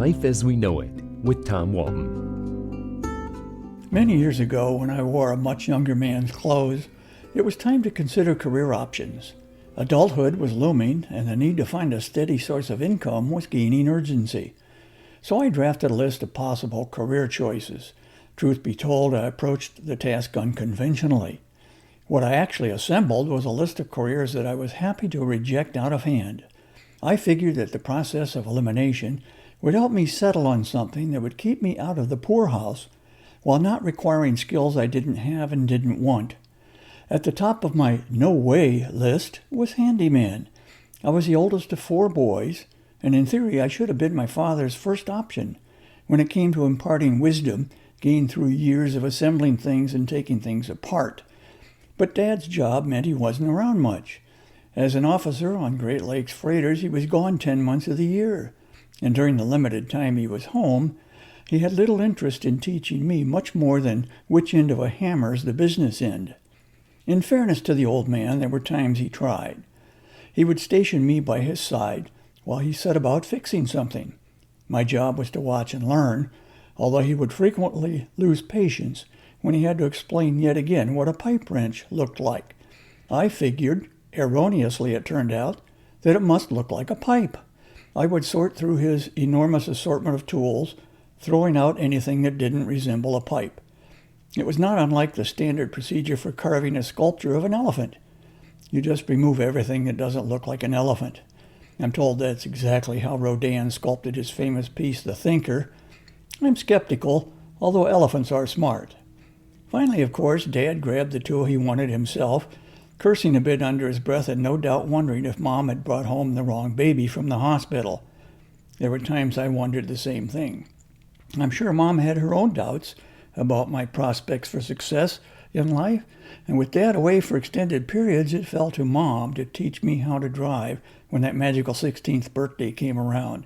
Life as We Know It with Tom Walton. Many years ago, when I wore a much younger man's clothes, it was time to consider career options. Adulthood was looming, and the need to find a steady source of income was gaining urgency. So I drafted a list of possible career choices. Truth be told, I approached the task unconventionally. What I actually assembled was a list of careers that I was happy to reject out of hand. I figured that the process of elimination would help me settle on something that would keep me out of the poorhouse while not requiring skills I didn't have and didn't want. At the top of my no way list was Handyman. I was the oldest of 4 boys, and in theory I should have been my father's first option when it came to imparting wisdom gained through years of assembling things and taking things apart. But Dad's job meant he wasn't around much. As an officer on Great Lakes freighters, he was gone 10 months of the year, and during the limited time he was home, he had little interest in teaching me much more than which end of a hammer is the business end. In fairness to the old man, there were times he tried. He would station me by his side while he set about fixing something. My job was to watch and learn, although he would frequently lose patience when he had to explain yet again what a pipe wrench looked like. I figured, erroneously it turned out, that it must look like a pipe. I would sort through his enormous assortment of tools, throwing out anything that didn't resemble a pipe. It was not unlike the standard procedure for carving a sculpture of an elephant. You just remove everything that doesn't look like an elephant. I'm told that's exactly how Rodin sculpted his famous piece, The Thinker. I'm skeptical, although elephants are smart. Finally, of course, Dad grabbed the tool he wanted himself, cursing a bit under his breath and no doubt wondering if Mom had brought home the wrong baby from the hospital. There were times I wondered the same thing. I'm sure Mom had her own doubts about my prospects for success in life, and with Dad away for extended periods, it fell to Mom to teach me how to drive when that magical 16th birthday came around.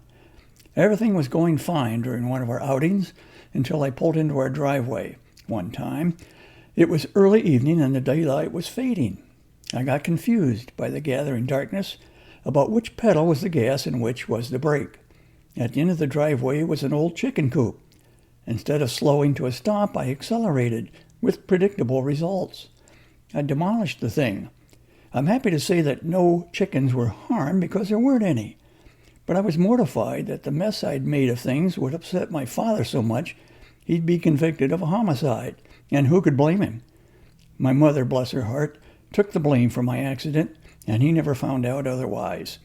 Everything was going fine during one of our outings until I pulled into our driveway one time. It was early evening and the daylight was fading. I got confused by the gathering darkness about which pedal was the gas and which was the brake. At the end of the driveway was an old chicken coop. Instead of slowing to a stop, I accelerated, with predictable results. I demolished the thing. I'm happy to say that no chickens were harmed because there weren't any. But I was mortified that the mess I'd made of things would upset my father so much he'd be convicted of a homicide, and who could blame him? My mother, bless her heart, took the blame for my accident, and he never found out otherwise.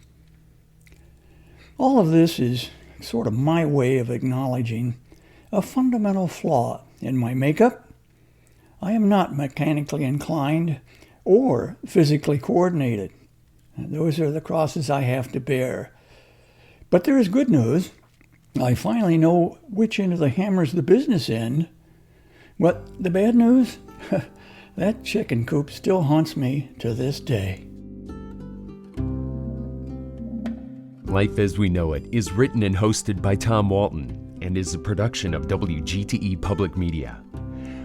All of this is sort of my way of acknowledging a fundamental flaw in my makeup. I am not mechanically inclined or physically coordinated. Those are the crosses I have to bear. But there is good news. I finally know which end of the hammer is the business end. But the bad news? That chicken coop still haunts me to this day. Life as We Know It is written and hosted by Tom Walton and is a production of WGTE Public Media.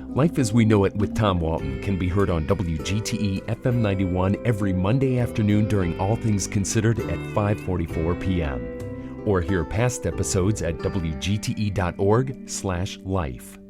Life as We Know It with Tom Walton can be heard on WGTE FM 91 every Monday afternoon during All Things Considered at 5:44 p.m. Or hear past episodes at wgte.org/life.